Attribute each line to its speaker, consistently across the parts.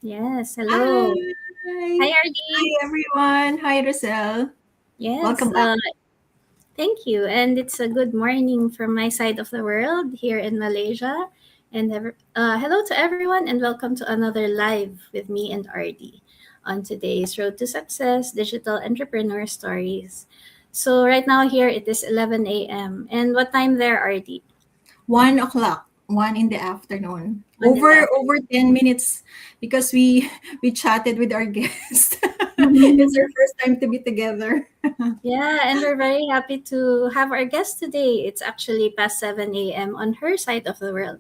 Speaker 1: Yes, hello.
Speaker 2: Hi.
Speaker 1: Hi,
Speaker 2: Hi,
Speaker 1: RD.
Speaker 2: everyone. Hi, Rosel.
Speaker 1: Yes,
Speaker 2: Welcome back.
Speaker 1: thank you. And it's a good morning from my side of the world here in Malaysia. And hello to everyone, and welcome to another live with me and RD on today's Road to Success Digital Entrepreneur Stories. So, right now, here it is 11 a.m. And what time there, RD?
Speaker 2: 1 o'clock, one in the afternoon.
Speaker 1: One in the
Speaker 2: Over 10 minutes because we chatted with our guest. It's
Speaker 1: afternoon.
Speaker 2: our first time to be together.
Speaker 1: Yeah, and we're very happy to have our guest today. It's actually past 7 a.m. on her side of the world.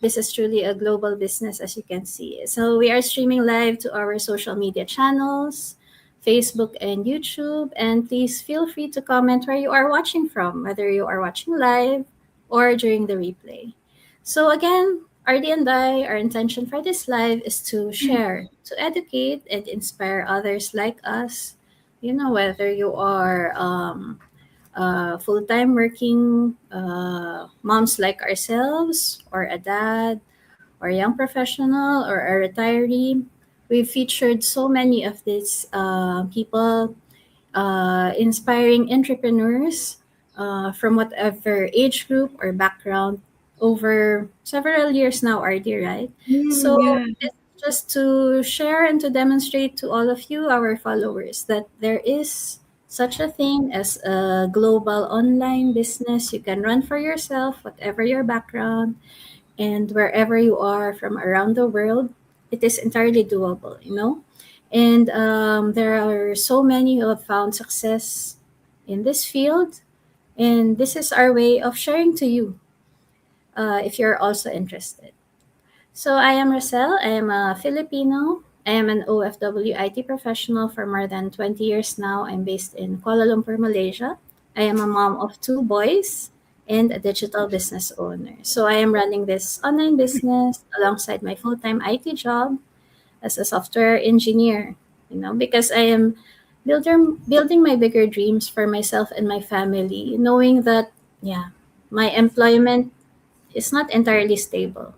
Speaker 1: This is truly a global business, as you can see. So we are streaming live to our social media channels, Facebook and YouTube. And please feel free to comment where you are watching from, whether you are watching live or during the replay. So again, RD and I, our intention for this live is to share, to educate and inspire others like us. Whether you are full-time working moms like ourselves, or a dad, or a young professional, or a retiree. We've featured so many of these people, inspiring entrepreneurs from whatever age group or background over several years now, RD, right? So
Speaker 2: Yeah.
Speaker 1: this is just to share and to demonstrate to all of you, our followers, that there is such a thing as a global online business you can run for yourself, whatever your background and wherever you are from around the world. It is entirely doable. And there are so many who have found success in this field, and this is our way of sharing to you, if you're also interested. So I am Rosel. I am a Filipino. I am an OFW IT professional for more than 20 years now. I'm based in Kuala Lumpur, Malaysia. I am a mom of two boys and a digital business owner. So I am running this online business alongside my full-time IT job as a software engineer, because I am building my bigger dreams for myself and my family, knowing that, yeah, my employment is not entirely stable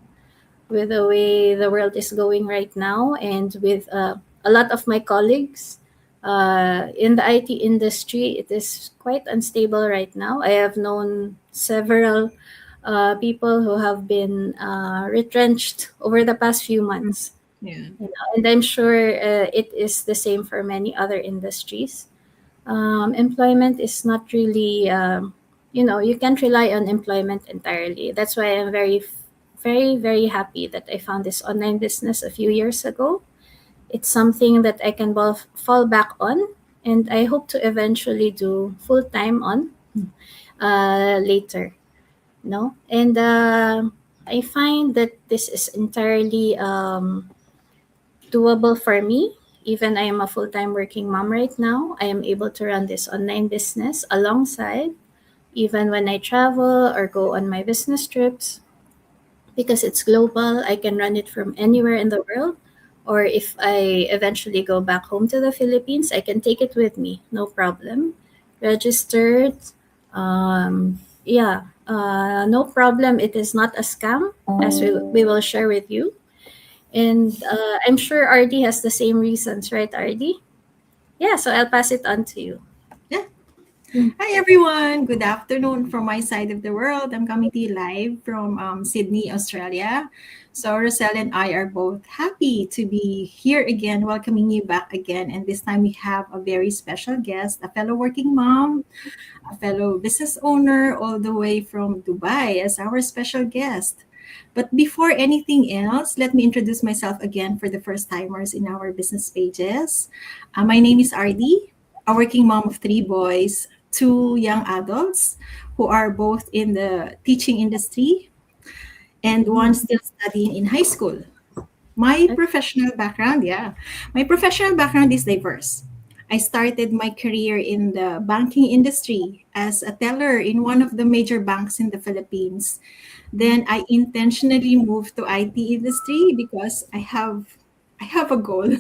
Speaker 1: with the way the world is going right now, and with a lot of my colleagues in the IT industry. It is quite unstable right now. I have known several people who have been retrenched over the past few months.
Speaker 2: Yeah.
Speaker 1: And I'm sure it is the same for many other industries. Employment is not really, you can't rely on employment entirely. That's why I'm very, very, very happy that I found this online business a few years ago. It's something that I can both fall back on, and I hope to eventually do full time on later. No, and I find that this is entirely doable for me. Even I am a full time working mom right now, I am able to run this online business alongside, even when I travel or go on my business trips. Because it's global, I can run it from anywhere in the world. Or if I eventually go back home to the Philippines, I can take it with me, no problem. Registered, no problem. It is not a scam, as we will share with you. And I'm sure RD has the same reasons, right, RD? Yeah, so I'll pass it on to you.
Speaker 2: Yeah. Hi, everyone. Good afternoon from my side of the world. I'm coming to you live from Sydney, Australia. So, Roselle and I are both happy to be here again, welcoming you back again. And this time we have a very special guest, a fellow working mom, a fellow business owner, all the way from Dubai as our special guest. But before anything else, let me introduce myself again for the first timers in our business pages. My name is RD, a working mom of three boys, two young adults who are both in the teaching industry, and one
Speaker 1: Mm,
Speaker 2: still studying in high school. My
Speaker 1: okay.
Speaker 2: professional background, yeah, my professional background is diverse. I started my career in the banking industry as a teller in one of the major banks in the Philippines. Then I intentionally moved to IT industry because I have a goal.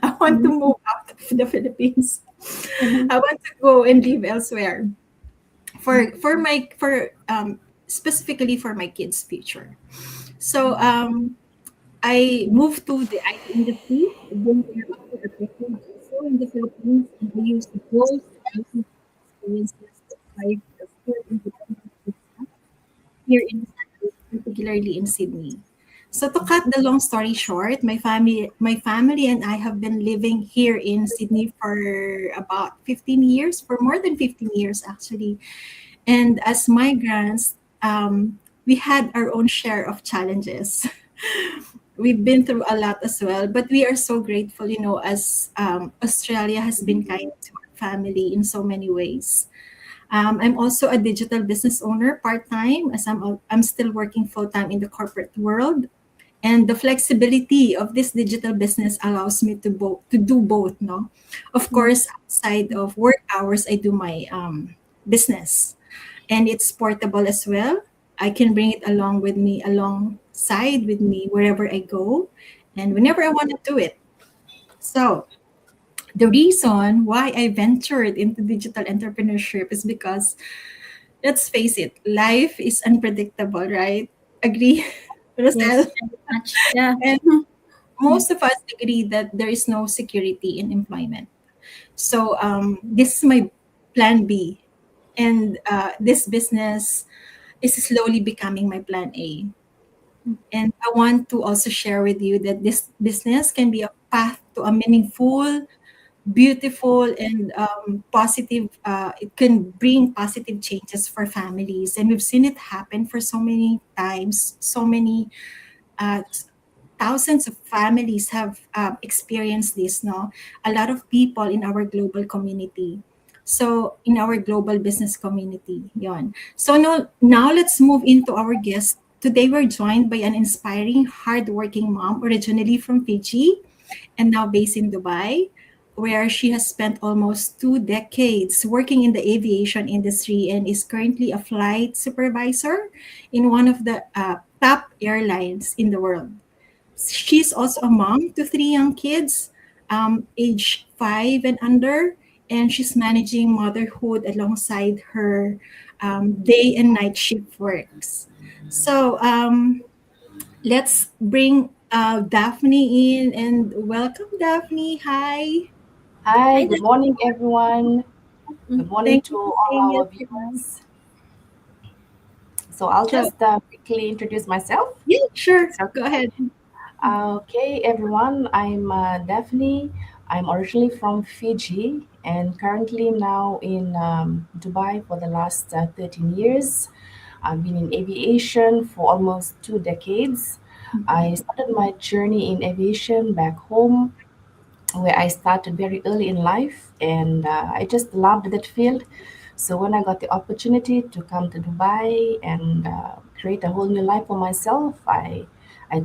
Speaker 2: I want to
Speaker 1: Mhm.
Speaker 2: move out of the Philippines. I want to go and live elsewhere for specifically for my kids' future. So I moved to the IT industry. I've been there after a decade also in the Philippines, and I used both IT experiences to apply for full independent visa here in the States, particularly in Sydney. So to cut the long story short, my family and I have been living here in Sydney for about 15 years, for more than 15 years actually. And as migrants, we had our own share of challenges. We've been through a lot as well, but we are so grateful, as Australia has been kind to our family in so many ways. I'm also a digital business owner part time, as I'm still working full time in the corporate world. And the flexibility of this digital business allows me to do both. No, of course, outside of work hours, I do my business, and it's portable as well. I can bring it along with me, alongside with me wherever I go, and whenever I want to do it. So the reason why I ventured into digital entrepreneurship is because, let's face it, life is unpredictable, right? Agree,
Speaker 1: Yes,
Speaker 2: Rosel?
Speaker 1: very much. Yeah.
Speaker 2: And most of us agree that there is no security in employment. So this is my plan B, and this business is slowly becoming my plan A. And I want to also share with you that this business can be a path to a meaningful, beautiful, and positive. It can bring positive changes for families, and we've seen it happen for so many times. So many uh, thousands of families have experienced this. No, a lot of people in our global community. So in our global business community, yon. So now let's move into our guest. Today we're joined by an inspiring, hardworking mom, originally from Fiji and now based in Dubai, where she has spent almost 2 decades working in the aviation industry and is currently a flight supervisor in one of the top airlines in the world. She's also a mom to three young kids, age 5 and under, and she's managing motherhood alongside her day and night shift works. So let's bring Daphne in and welcome, Daphne. Hi.
Speaker 3: Hi,
Speaker 1: Hi,
Speaker 3: good morning, everyone.
Speaker 1: Daphne.
Speaker 3: Good morning
Speaker 2: Thank
Speaker 3: to
Speaker 2: you for
Speaker 3: all
Speaker 2: saying
Speaker 3: our
Speaker 2: yes to us.
Speaker 3: viewers. So I'll
Speaker 2: So,
Speaker 3: just quickly introduce myself.
Speaker 2: yeah, sure.
Speaker 3: It's
Speaker 2: Go
Speaker 3: okay.
Speaker 2: ahead.
Speaker 3: Okay, everyone. I'm Daphne. I'm originally from Fiji and currently now in Dubai for the last 13 years. I've been in aviation for almost 2 decades. I started my journey in aviation back home where I started very early in life, and I just loved that field. So when I got the opportunity to come to Dubai and create a whole new life for myself, I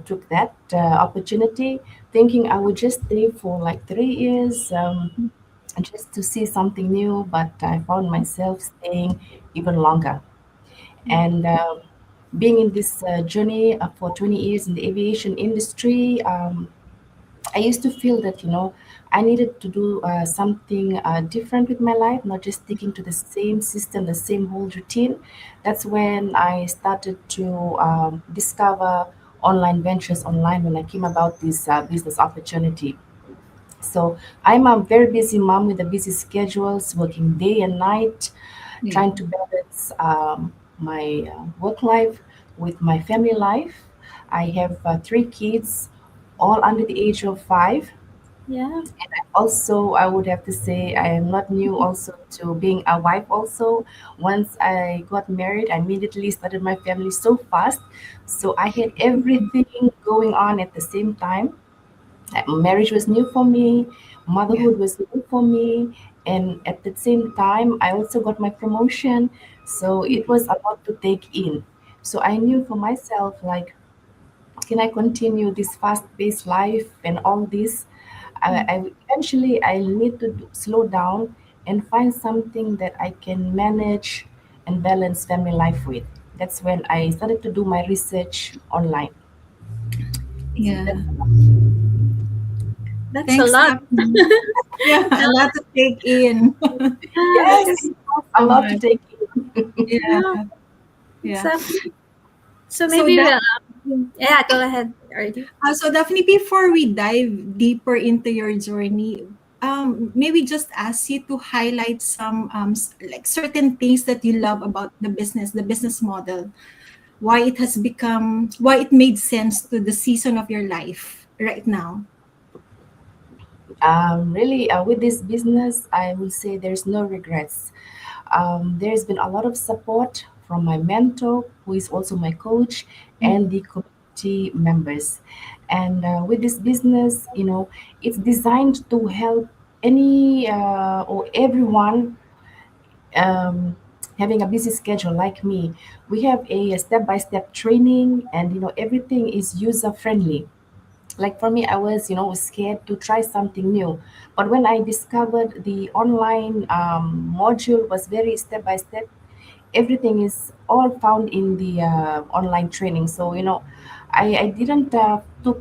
Speaker 3: took that opportunity, thinking I would just stay for like 3 years. Just to see something new, but I found myself staying even longer. And being in this journey for 20 years in the aviation industry, I used to feel that, I needed to do something different with my life, not just sticking to the same system, the same whole routine. That's when I started to discover online ventures online when I came about this business opportunity. So I'm a very busy mom with a busy schedules, working day and night,
Speaker 2: Yeah.
Speaker 3: trying to balance my work life with my family life. I have 3 kids, all under the age of 5.
Speaker 1: Yeah.
Speaker 3: Also, I would have to say I am not new also to being a wife also. Once I got married, I immediately started my family so fast. So I had everything going on at the same time. Marriage was new for me,
Speaker 2: Yeah.
Speaker 3: motherhood was new for me, and at the same time, I also got my promotion. So it was a lot to take in. So I knew for myself, like, can I continue this fast-paced life and all this? Eventually I'll need to slow down and find something that I can manage and balance family life with. That's when I started to do my research online. So
Speaker 2: Yeah.
Speaker 3: that's
Speaker 1: That's a
Speaker 2: Thanks,
Speaker 1: lot.
Speaker 2: Daphne. Yeah, a lot to take in.
Speaker 1: Yeah, that
Speaker 3: yes,
Speaker 1: is
Speaker 3: it was a
Speaker 2: So
Speaker 3: lot to
Speaker 2: much.
Speaker 3: take in.
Speaker 2: Yeah.
Speaker 1: yeah,
Speaker 2: Yeah.
Speaker 1: exactly. So
Speaker 2: So
Speaker 1: maybe
Speaker 2: that.
Speaker 1: Yeah, go ahead, RD.
Speaker 2: So Daphne, before we dive deeper into your journey, maybe just ask you to highlight some like certain things that you love about the business model, why it has become, why it made sense to the season of your life right now.
Speaker 3: Really, with this business, I will say there's no regrets. There's been a lot of support from my mentor, who is also my coach, and the community members. And with this business, it's designed to help any or everyone um, having a busy schedule like me. We have a step-by-step training, and everything is user friendly. Like for me, I was scared to try something new, but when I discovered the online module was very step by step, everything is all found in the online training. So I didn't took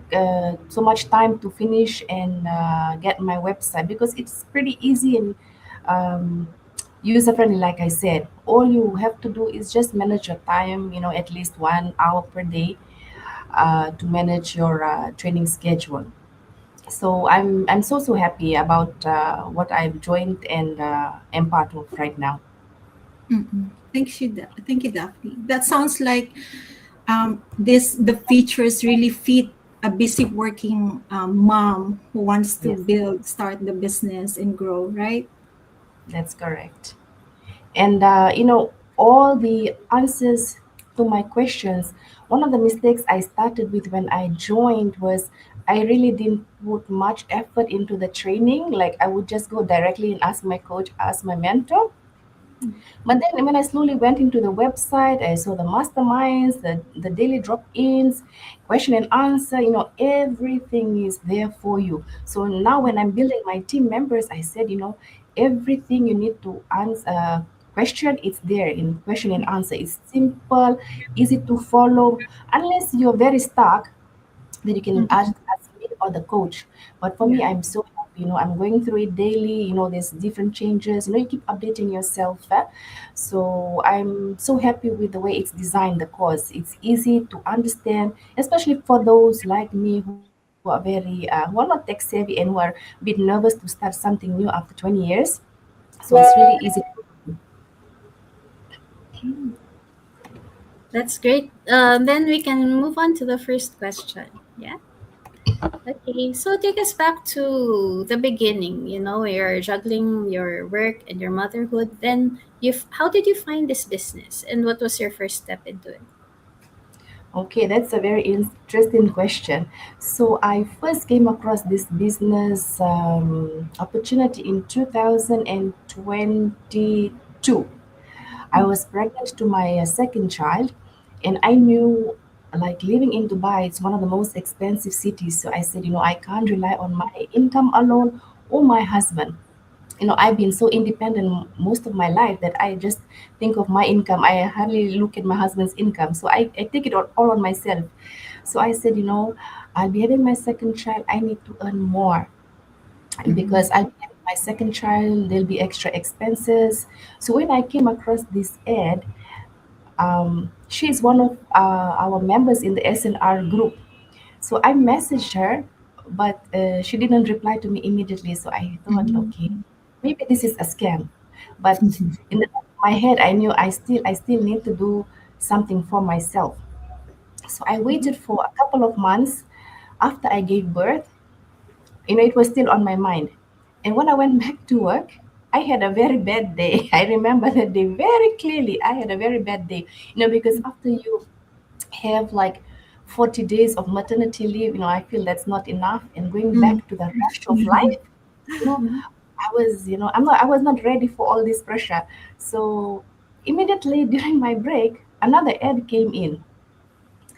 Speaker 3: so much time to finish and get my website, because it's pretty easy and um, user friendly. Like I said, all you have to do is just manage your time, at least 1 hour per day, to manage your training schedule. So I'm so happy about what I've joined and am part of right now.
Speaker 2: Mm-mm. Thank you, Daphne. That sounds like this the features really fit a busy working mom who wants to
Speaker 3: Yes,
Speaker 2: start the business and grow, right?
Speaker 3: that's correct. And all the answers to my questions. One of the mistakes I started with when I joined was I really didn't put much effort into the training. Like I would just go directly and ask my coach, ask my mentor. But then when I slowly went into the website, I saw the masterminds, the daily drop-ins, question and answer, everything is there for you. So now when I'm building my team members, I said, everything you need to answer question, it's there in question and answer. It's simple, easy to follow. Unless you're very stuck, that you can
Speaker 2: Mhm.
Speaker 3: ask me or the coach. But for me,
Speaker 2: Yeah.
Speaker 3: I'm so happy. I'm going through it daily. There's different changes. You keep updating yourself. So I'm so happy with the way it's designed. The course, it's easy to understand, especially for those like me who are very who are not tech savvy and who are a bit nervous to start something new after 20 years. So it's really easy.
Speaker 1: That's great. Then we can move on to the first question. Yeah. Okay. So take us back to the beginning. You're juggling your work and your motherhood. Then how did you find this business, and what was your first step into it?
Speaker 3: Okay, that's a very interesting question. So I first came across this business opportunity in 2022. I was pregnant to my second child, and I knew, like, living in Dubai, it's one of the most expensive cities. So I said, I can't rely on my income alone or my husband. I've been so independent most of my life that I just think of my income. I hardly look at my husband's income, so I take it all on myself. So I said, I'll be having my second child, I need to earn more,
Speaker 2: Mhm.
Speaker 3: because I'll be having my second child, there'll be extra expenses. So when I came across this ad, she's one of our members in the SNR group. So I messaged her, but she didn't reply to me immediately. So I thought, okay,
Speaker 2: Mhm.
Speaker 3: maybe this is a scam. But in the back of my head, I knew I still need to do something for myself. So I waited for a couple of months after I gave birth. It was still on my mind. And when I went back to work, I had a very bad day. I remember that day very clearly. I had a very bad day, because after you have like 40 days of maternity leave, I feel that's not enough. And going
Speaker 2: Mhm.
Speaker 3: back to the rush of life, you know, I was not ready for all this pressure. So immediately during my break, another ad came in.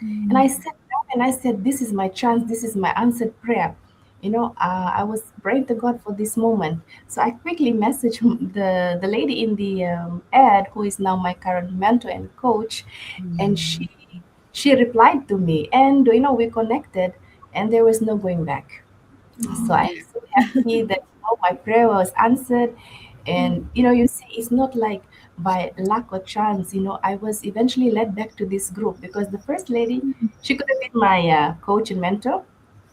Speaker 3: And I sat down and I said, this is my chance, this is my answered prayer. I was praying to God for this moment. So I quickly messaged the lady in the ad, who is now my current mentor and coach, and she replied to me, and we connected, and there was no going back. So
Speaker 2: Oh,
Speaker 3: I'm so happy that my prayer was answered, And you see, it's not like by luck or chance. I was eventually led back to this group because the first lady, she could have been my coach and mentor,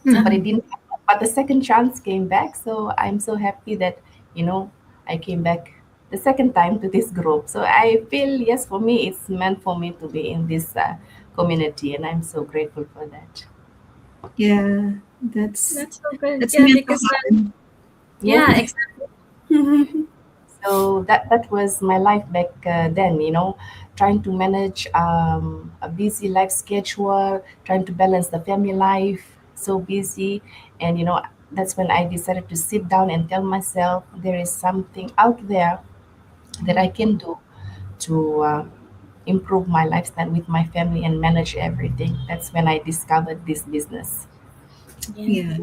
Speaker 3: but it didn't happen. But the second chance came back, so I'm so happy that you know I came back the second time to this group. So I feel, yes, for me it's meant for me to be in this community, and I'm so grateful for that.
Speaker 2: Yeah, that's
Speaker 1: That's so good.
Speaker 2: that's
Speaker 1: Yeah,
Speaker 2: meant to
Speaker 1: because
Speaker 2: happen.
Speaker 1: yeah,
Speaker 3: Yes.
Speaker 1: exactly.
Speaker 3: So that was my life back then, trying to manage a busy life schedule, trying to balance the family life, so busy. And that's when I decided to sit down and tell myself there is something out there that I can do to improve my lifestyle with my family and manage everything. That's when I discovered this business.
Speaker 1: Yeah.
Speaker 2: Yeah.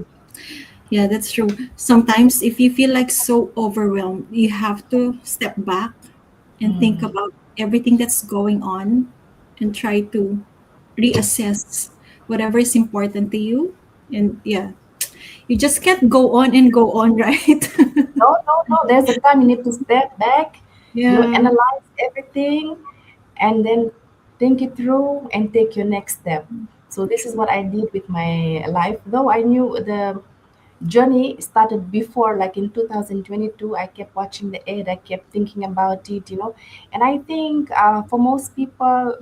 Speaker 2: Yeah, that's true. Sometimes if you feel like so overwhelmed, you have to step back and think
Speaker 3: Mm.
Speaker 2: about everything that's going on and try to reassess whatever is important to you. And yeah, you just can't go on and go on, right?
Speaker 3: No, no, no. There's a time you need to step back,
Speaker 2: Yeah.
Speaker 3: analyze everything, and then think it through and take your next step. So this is
Speaker 2: True.
Speaker 3: what I did with my life. Though I knew the journey started before, like in 2022, I kept watching the ad, I kept thinking about it, and I think for most people,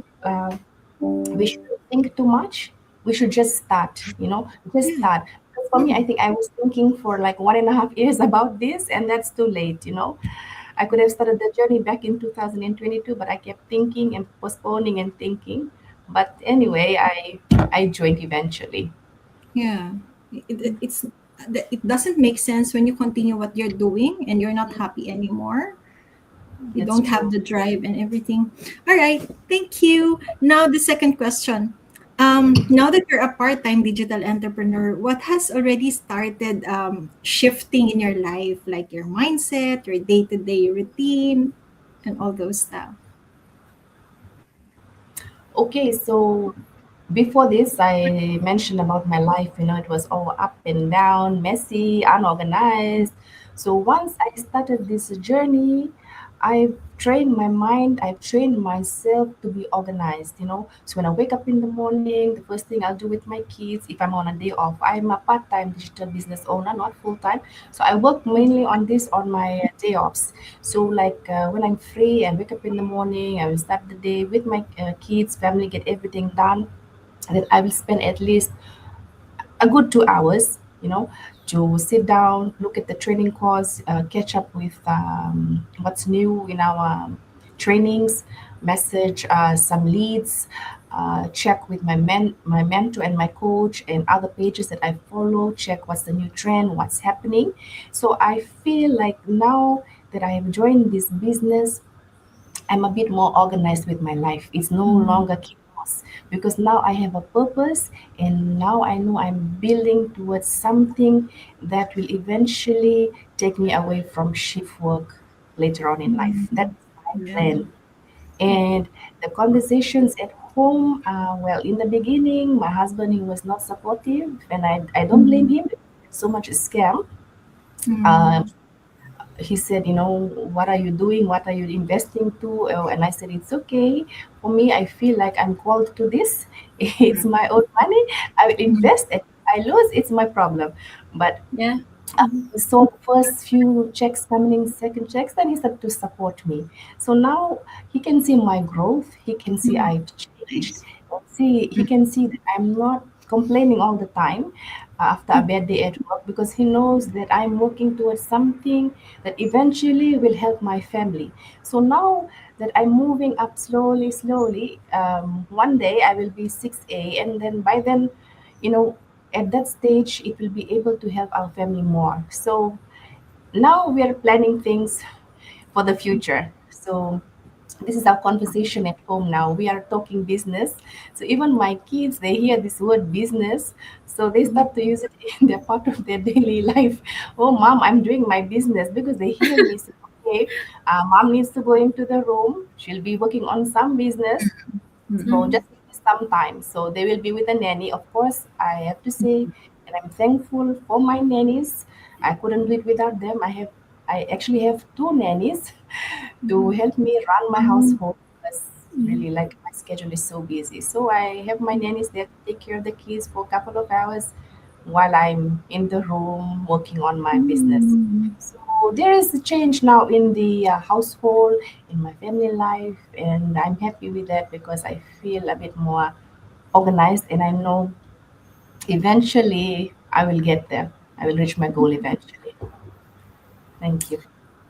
Speaker 3: we shouldn't think too much. We should just start, just
Speaker 2: Yeah.
Speaker 3: start. Because for me, I think I was thinking for like 1.5 years about this, and that's too late. I could have started the journey back in 2022, but I kept thinking and postponing and thinking. But anyway, I joined eventually.
Speaker 2: Yeah. It doesn't make sense when you continue what you're doing and you're not happy anymore. You
Speaker 3: That's
Speaker 2: don't have
Speaker 3: true.
Speaker 2: the drive and everything. All right, thank you. Now the second question. Now that you're a part-time digital entrepreneur, what has already started shifting in your life, like your mindset, your day-to-day routine, and all those stuff?
Speaker 3: Okay, so before this, I mentioned about my life. It was all up and down, messy, unorganized. So once I started this journey, I've trained my mind, I've trained myself to be organized. So when I wake up in the morning, the first thing I'll do with my kids, if I'm on a day off, I'm a part time digital business owner, not full time. So I work mainly on this on my day offs. So, like when I'm free, I wake up in the morning, I will start the day with my kids, family, get everything done. And then I will spend at least a good 2 hours, to sit down, look at the training course, catch up with what's new in our trainings, message some leads, check with my mentor and my coach and other pages that I follow, check what's the new trend, what's happening. So I feel like now that I have joined this business, I'm a bit more organized with my life. It's no
Speaker 2: Mm,
Speaker 3: longer chaos because now I have a purpose, and now I know I'm building towards something that will eventually take me away from shift work later on in life.
Speaker 2: mm,
Speaker 3: That's my
Speaker 2: yeah.
Speaker 3: plan. And the conversations at home, well, in the beginning, my husband, he was not supportive, and I don't blame
Speaker 2: Mm,
Speaker 3: him. So much scam.
Speaker 2: mm,
Speaker 3: Um, he said, what are you doing? What are you investing to? And I said, it's okay. For me, I feel like I'm called to this. It's
Speaker 2: right.
Speaker 3: my own money. I will
Speaker 2: Mm,
Speaker 3: invest it. I lose, it's my problem. But
Speaker 1: Yeah. Mhm.
Speaker 3: he saw the first few checks coming in, second checks, then he started to support me. So now he can see my growth. He can see
Speaker 2: mm,
Speaker 3: I've changed.
Speaker 2: nice.
Speaker 3: And see, he
Speaker 2: Mm,
Speaker 3: can see that I'm not complaining all the time after a
Speaker 2: mm,
Speaker 3: bad day at work, because he knows that I'm working towards something that eventually will help my family. So now that I'm moving up slowly, slowly, one day I will be 6A, and then by then, you know, at that stage, it will be able to help our family more. So now we are planning things for the future. So this is our conversation at home now. We are talking business. So even my kids, they hear this word business, so they
Speaker 2: mm,
Speaker 3: start to use it in their part of their daily life. Oh, mom, I'm doing my business, because they hear me say, okay, mom needs to go into the room. She'll be working on some business. So
Speaker 2: mm,
Speaker 3: just give me some time. So they will be with a nanny. Of course, I have to say, and I'm thankful for my nannies. I couldn't do it without them. I actually have two nannies to
Speaker 1: Mhm.
Speaker 3: help me run my
Speaker 2: Mhm.
Speaker 3: household because
Speaker 1: Mhm.
Speaker 3: really like my schedule is so busy. So I have my nannies there to take care of the kids for a couple of hours while I'm in the room working on my business.
Speaker 2: Mhm.
Speaker 3: So there is a change now in the household, in my family life, and I'm happy with that because I feel a bit more organized and I know eventually I will get there. I will reach my goal eventually. Thank you.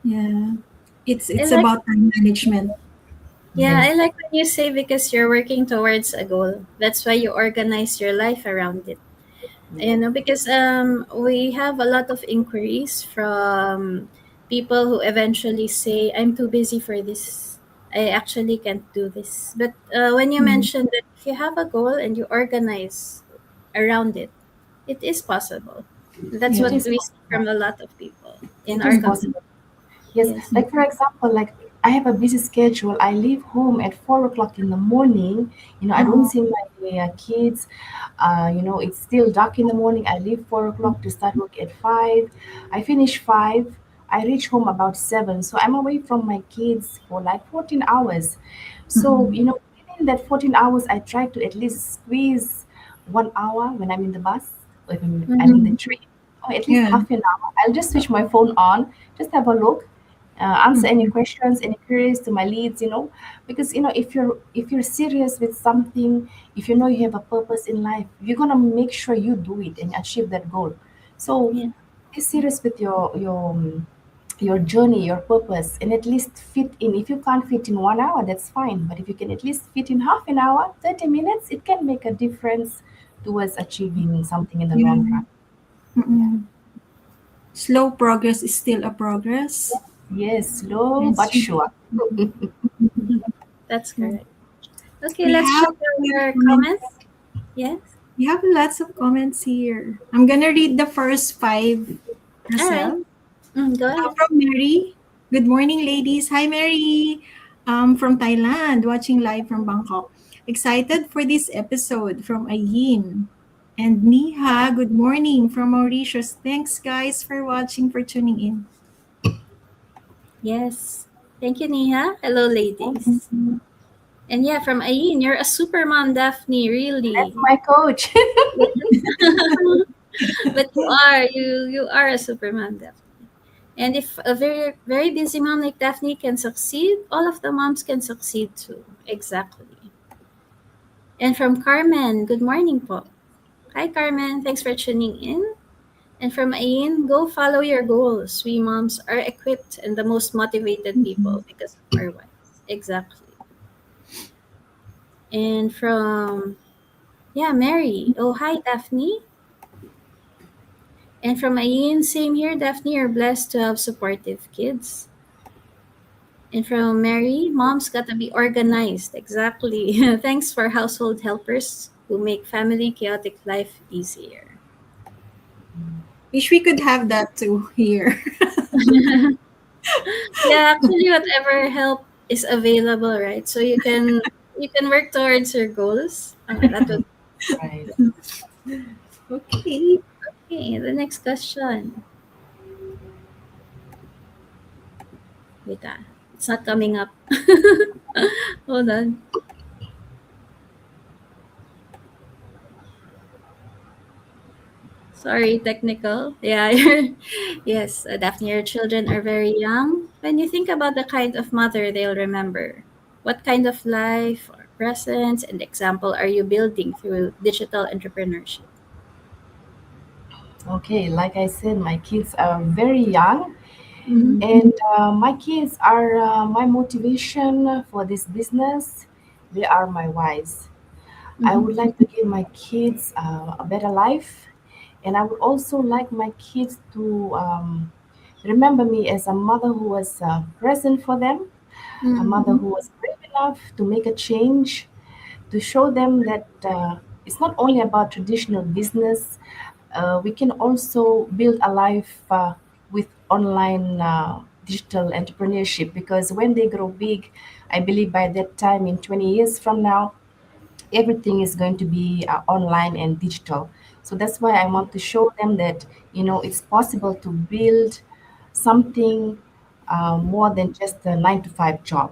Speaker 2: Yeah.
Speaker 1: I
Speaker 2: It's
Speaker 1: like
Speaker 2: about time management.
Speaker 1: Yeah,
Speaker 3: Yes,
Speaker 1: I like when you say because you're working towards a goal. That's why you organize your life around it.
Speaker 3: yes,
Speaker 1: Because we have a lot of inquiries from people who eventually say, I'm too busy for this. I actually can't do this. But when you
Speaker 2: Mhm.
Speaker 1: mentioned that if you have a goal and you organize around it, it is possible. That's
Speaker 3: it
Speaker 1: what
Speaker 2: Yeah.
Speaker 3: is
Speaker 1: we see
Speaker 3: possible.
Speaker 1: from a lot of people in
Speaker 3: It
Speaker 1: our
Speaker 3: is
Speaker 1: community.
Speaker 3: possible. Yes,
Speaker 1: Yes.
Speaker 3: like for example, like I have a busy schedule. I leave home at 4 o'clock in the morning. I don't
Speaker 2: Uh-huh.
Speaker 3: see my kids. It's still dark in the morning. I leave 4 o'clock to start work at 5. I finish 5. I reach home about 7. So I'm away from my kids for like 14 hours. So,
Speaker 2: Mhm.
Speaker 3: within that 14 hours, I try to at least squeeze 1 hour when I'm in the bus or if I'm in the
Speaker 1: Mm-hmm.
Speaker 2: Mhm.
Speaker 3: train, or at least
Speaker 2: Yeah.
Speaker 3: half an hour. I'll just switch my phone on, just have a look, answer any
Speaker 2: Mhm.
Speaker 3: questions, any queries to my leads, because if you're serious with something, if you know you have a purpose in life, you're gonna make sure you do it and achieve that goal. So
Speaker 1: Yeah.
Speaker 3: be serious with your journey, your purpose, and at least fit in. If you can't fit in 1 hour, that's fine. But if you can at least fit in half an hour, 30 minutes, it can make a difference towards achieving something in the long
Speaker 2: Yeah.
Speaker 3: run. Yeah.
Speaker 2: Mm-mm. Slow progress is still a progress.
Speaker 3: Yes, slow but
Speaker 2: Yes.
Speaker 3: sure.
Speaker 1: That's
Speaker 2: Yeah.
Speaker 1: correct. Okay,
Speaker 2: We
Speaker 1: let's check
Speaker 2: have a lot of
Speaker 1: our
Speaker 2: comments.
Speaker 1: comments. Yes.
Speaker 2: We have lots of comments here. I'm gonna read the first five,
Speaker 1: All right.
Speaker 2: Rosel.
Speaker 1: Go ahead.
Speaker 2: From Mary. Good morning, ladies. Hi, Mary. From Thailand, watching live from Bangkok. Excited for this episode from Ayin. And Niha, good morning from Mauritius. Thanks, guys, for watching, for tuning in.
Speaker 1: Yes. Thank you, Neha. Hello, ladies. And yeah, from Ayin, you're a super mom, Daphne.
Speaker 3: That's
Speaker 1: Really.
Speaker 3: my coach.
Speaker 1: But you are a super mom, Daphne. And if a very very busy mom like Daphne can succeed, all of the moms can succeed too. Exactly. And from Carmen, good morning, po. Hi, Carmen. Thanks for tuning in. And from Ayin, go follow your goals. We moms are equipped and the most motivated people because of our wives. Exactly. And from, yeah, Mary. Oh, hi, Daphne. And from Ayin, same here, Daphne. You're blessed to have supportive kids. And from Mary, moms gotta be organized. Exactly. Thanks for household helpers who make family chaotic life easier.
Speaker 2: Wish we could have that too here.
Speaker 1: Yeah, actually, whatever help is available, right? So you can work towards your goals. That would
Speaker 3: Right.
Speaker 2: Okay.
Speaker 1: okay. The next question. Wait, it's not coming up. Hold on. Sorry, technical. Yeah, yes, Daphne, your children are very young. When you think about the kind of mother they'll remember, what kind of life or presence and example are you building through digital entrepreneurship?
Speaker 3: Okay, like I said, my kids are very young,
Speaker 1: Mm-hmm.
Speaker 3: and my kids are my motivation for this business. They are my whys. I
Speaker 1: Mm-hmm.
Speaker 3: would like to give my kids a better life, and I would also like my kids to remember me as a mother who was present for them, a mother
Speaker 1: Mm-hmm.
Speaker 3: who was brave enough to make a change, to show them that it's not only about traditional business. We can also build a life with online digital entrepreneurship because when they grow big, I believe by that time, in 20 years from now, everything is going to be online and digital. So that's why I want to show them that it's possible to build something more than just a 9 to 5 job.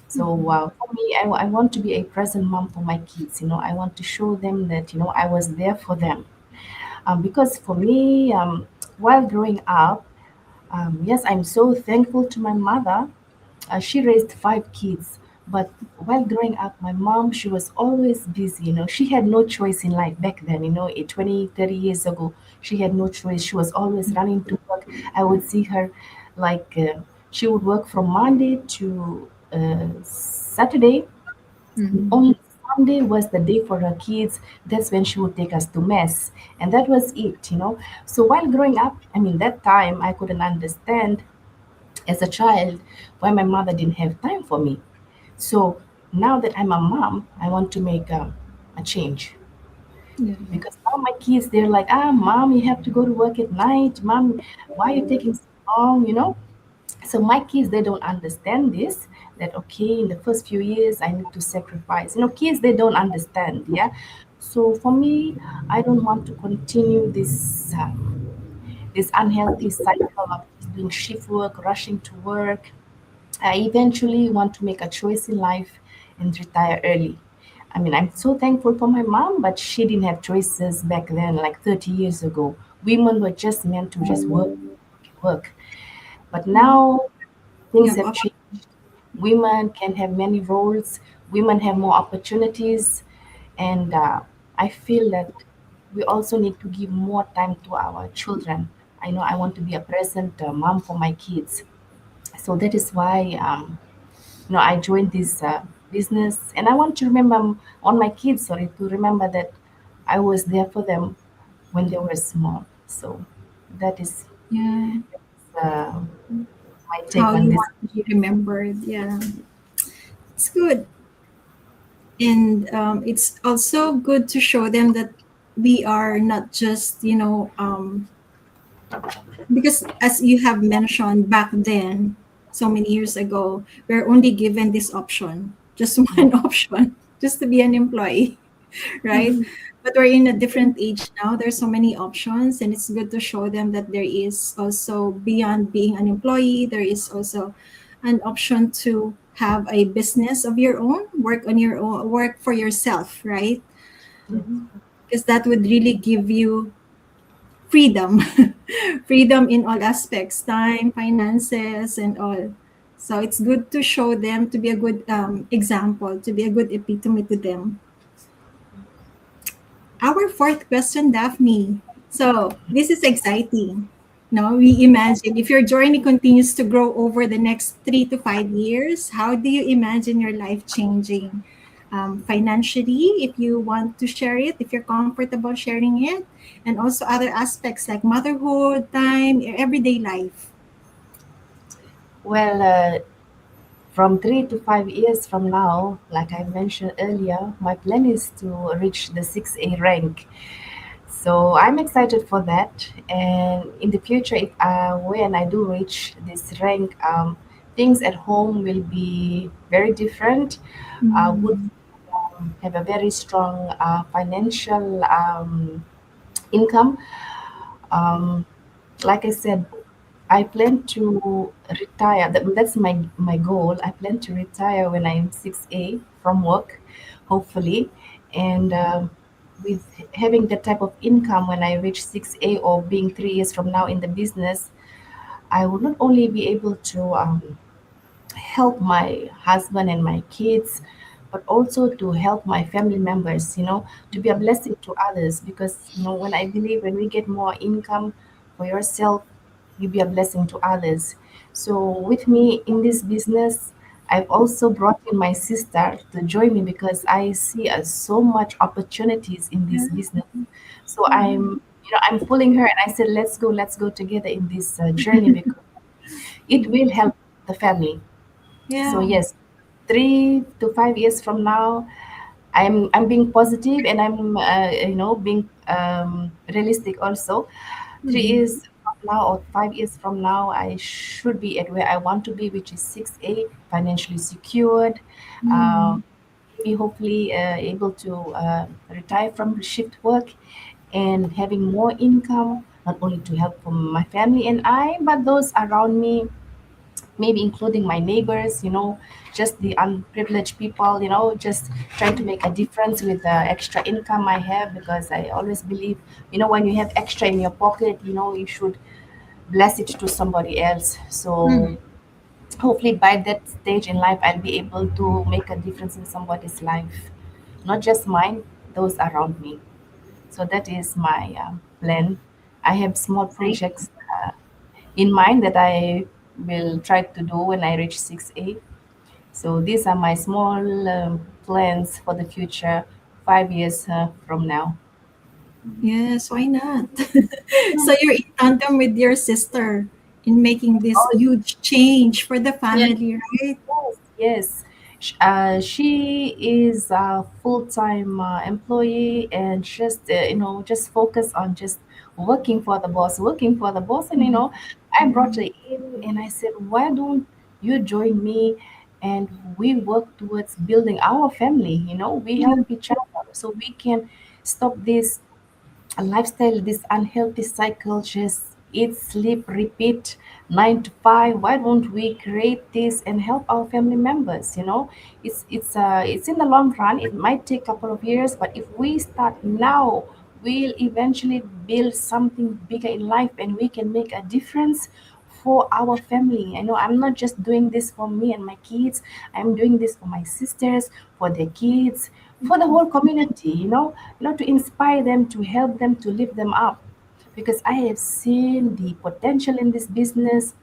Speaker 3: So for me, I want to be a present mom for my kids. I want to show them that I was there for them. Because for me, while growing up, yes, I'm so thankful to my mother. She raised 5 kids. But while growing up, my mom, she was always busy. She had no choice in life back then, 20, 30 years ago. She had no choice. She was always running to work. I would see her like she would work from Monday to Saturday.
Speaker 1: Mm-hmm.
Speaker 3: Only Sunday was the day for her kids. That's when she would take us to mess. And that was it. So while growing up, I mean, that time I couldn't understand as a child why my mother didn't have time for me. So now that I'm a mom, I want to make a change.
Speaker 1: Yeah.
Speaker 3: Because now my kids, they're like, mom, you have to go to work at night. Mom, why are you taking so long? So my kids, they don't understand this, that okay, in the first few years I need to sacrifice. Kids, they don't understand. Yeah. So for me, I don't want to continue this unhealthy cycle of just doing shift work, rushing to work. I eventually want to make a choice in life and retire early. I mean, I'm so thankful for my mom, but she didn't have choices back then, like 30 years ago. Women were just meant to just work, work. But now
Speaker 2: You
Speaker 3: things
Speaker 2: have
Speaker 3: have
Speaker 2: options.
Speaker 3: changed. Women can have many roles, women have more opportunities, and I feel that we also need to give more time to our children. I know I want to be a present mom for my kids. So that is why I joined this business, and I want to remember on my kids, sorry, to remember that I was there for them when they were small. So that is
Speaker 2: Yeah.
Speaker 3: uh, my take
Speaker 2: How
Speaker 3: on
Speaker 2: you
Speaker 3: this.
Speaker 2: want to be remembered. Yeah. It's good. And it's also good to show them that we are not just, because as you have mentioned back then, so many years ago, we're only given this option, just
Speaker 3: Yeah.
Speaker 2: one option, just to be an employee, right?
Speaker 3: Mhm.
Speaker 2: But we're in a different age now. There's so many options, and it's good to show them that there is also beyond being an employee, there is also an option to have a business of your own, work on your own, work for yourself, right?
Speaker 3: Yes.
Speaker 2: Because that would really give you freedom, freedom in all aspects, time, finances, and all. So it's good to show them, to be a good example, to be a good epitome to them. Our fourth question, Daphne. So this is exciting. No, we imagine if your journey continues to grow over the next 3 to 5 years, how do you imagine your life changing? Financially, if you want to share it, if you're comfortable sharing it, and also other aspects like motherhood, time, your everyday life.
Speaker 3: Well, from 3 to 5 years from now, like I mentioned earlier, my plan is to reach the 6A rank. So I'm excited for that. And in the future, if when I do reach this rank, things at home will be very different. Would
Speaker 2: Mm.
Speaker 3: have a very strong financial income. Um, like I said, I plan to retire. That's my goal. I plan to retire when I'm 6A from work, hopefully. And with having that type of income when I reach 6A or being 3 years from now in the business, I will not only be able to help my husband and my kids, but also to help my family members, to be a blessing to others. Because, when I believe when we get more income for yourself, you be a blessing to others. So, with me in this business, I've also brought in my sister to join me because I see so much opportunities in this business. So I'm pulling her and I said, let's go together in this journey because it will help the family. So
Speaker 2: Yeah.
Speaker 3: yes, 3 to 5 years from now, I'm being positive and I'm being realistic also. Three
Speaker 2: Mm.
Speaker 3: years from now or 5 years from now, I should be at where I want to be, which is 6A, financially secured. Uh,
Speaker 2: Mm.
Speaker 3: Maybe hopefully able to retire from shift work and having more income not only to help from my family and I, but those around me, maybe including my neighbors, just the unprivileged people, just trying to make a difference with the extra income I have, because I always believe, when you have extra in your pocket, you should bless it to somebody else. So
Speaker 2: Mhm.
Speaker 3: hopefully by that stage in life, I'll be able to make a difference in somebody's life, not just mine, those around me. So that is my plan. I have small
Speaker 1: Nice.
Speaker 3: projects in mind that I will try to do when I reach 6A. So these are my small plans for the future, 5 years from now.
Speaker 2: Yes, why not? So you're in tandem with your sister in making this
Speaker 3: Oh,
Speaker 2: huge change for the
Speaker 1: Yeah,
Speaker 2: family, right?
Speaker 3: yes, yes. She is a full-time employee, and just focus on just working for the boss. And
Speaker 2: Mhm.
Speaker 3: I brought her in, and I said, "Why don't you join me, and we work towards building our family? We
Speaker 2: Yeah.
Speaker 3: help each other, so we can stop this a lifestyle, this unhealthy cycle, just eat, sleep, repeat, 9 to 5. Why don't we create this and help our family members? It's in the long run. It might take a couple of years, but if we start now, we'll eventually build something bigger in life, and we can make a difference for our family. I'm not just doing this for me and my kids. I'm doing this for my sisters, for their kids, for the whole community. To inspire them, to help them, to lift them up. Because I have seen the potential in this business,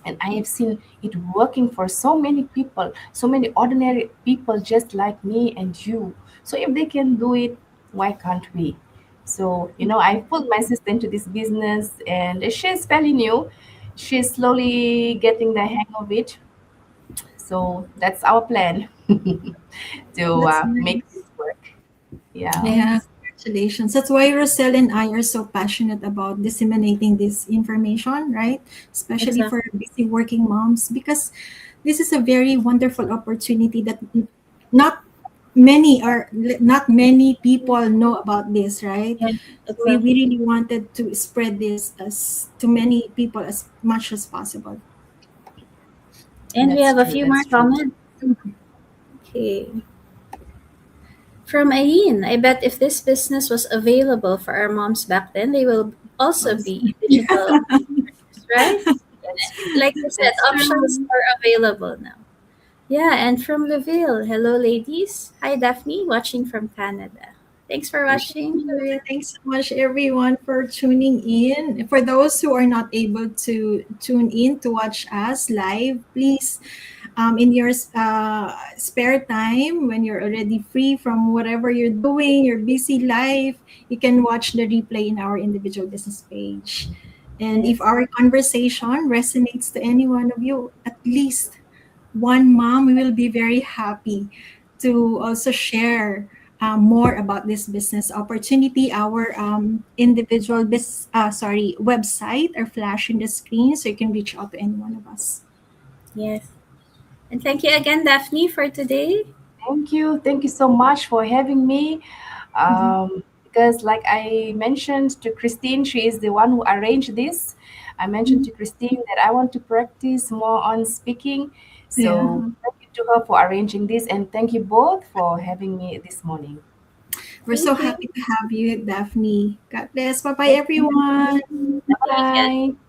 Speaker 3: and I have seen it working for so many people, so many ordinary people just like me and you. So if they can do it, why can't we? So, I pulled my sister into this business, and she's fairly new. She's slowly getting the hang of it. So that's our plan to
Speaker 2: That's
Speaker 3: make
Speaker 2: nice.
Speaker 3: this work. Yeah.
Speaker 2: Yeah,
Speaker 1: nice.
Speaker 2: congratulations. That's why Roselle and I are so passionate about disseminating this information, right? Especially for
Speaker 1: Exactly.
Speaker 2: busy working moms, because this is a very wonderful opportunity that not not many people know about this, right?
Speaker 1: Yeah,
Speaker 2: So we
Speaker 1: exactly.
Speaker 2: really wanted to spread this as to many people as much as possible.
Speaker 1: And we
Speaker 3: That's
Speaker 1: have a
Speaker 3: true.
Speaker 1: few more
Speaker 3: That's true.
Speaker 1: comments. Okay. From Ayin, I bet if this business was available for our moms back then, they will also
Speaker 2: Also,
Speaker 1: be digital entrepreneurs, right?
Speaker 3: That's
Speaker 1: Like you said,
Speaker 3: that's true.
Speaker 1: options are available now. Yeah, and from Laville, hello ladies. Hi Daphne, watching from Canada. Thanks for watching, Laville.
Speaker 2: thanks so much, everyone, for tuning in. For those who are not able to tune in to watch us live, please, in your spare time, when you're already free from whatever you're doing, your busy life, you can watch the replay in our individual business page. And if
Speaker 1: Yes,
Speaker 2: our conversation resonates to any one of you, at least one mom, we will be very happy to also share more about this business opportunity. Our website are flashing the screen, so you can reach out to any one of us.
Speaker 1: yes. And thank you again, Daphne, for today.
Speaker 3: Thank you. Thank you so much for having me.
Speaker 2: Mhm.
Speaker 3: Because, like I mentioned to Christine, she is the one who arranged this. I mentioned
Speaker 2: Mhm.
Speaker 3: to Christine that I want to practice more on speaking.
Speaker 2: Yeah,
Speaker 3: So, thank you to her for arranging this, and thank you both for having me this morning.
Speaker 2: we're so
Speaker 1: Thank you.
Speaker 2: happy to have you, Daphne. God bless. Bye bye,
Speaker 3: Thank you.
Speaker 2: everyone.
Speaker 1: Have a good weekend.
Speaker 3: Bye.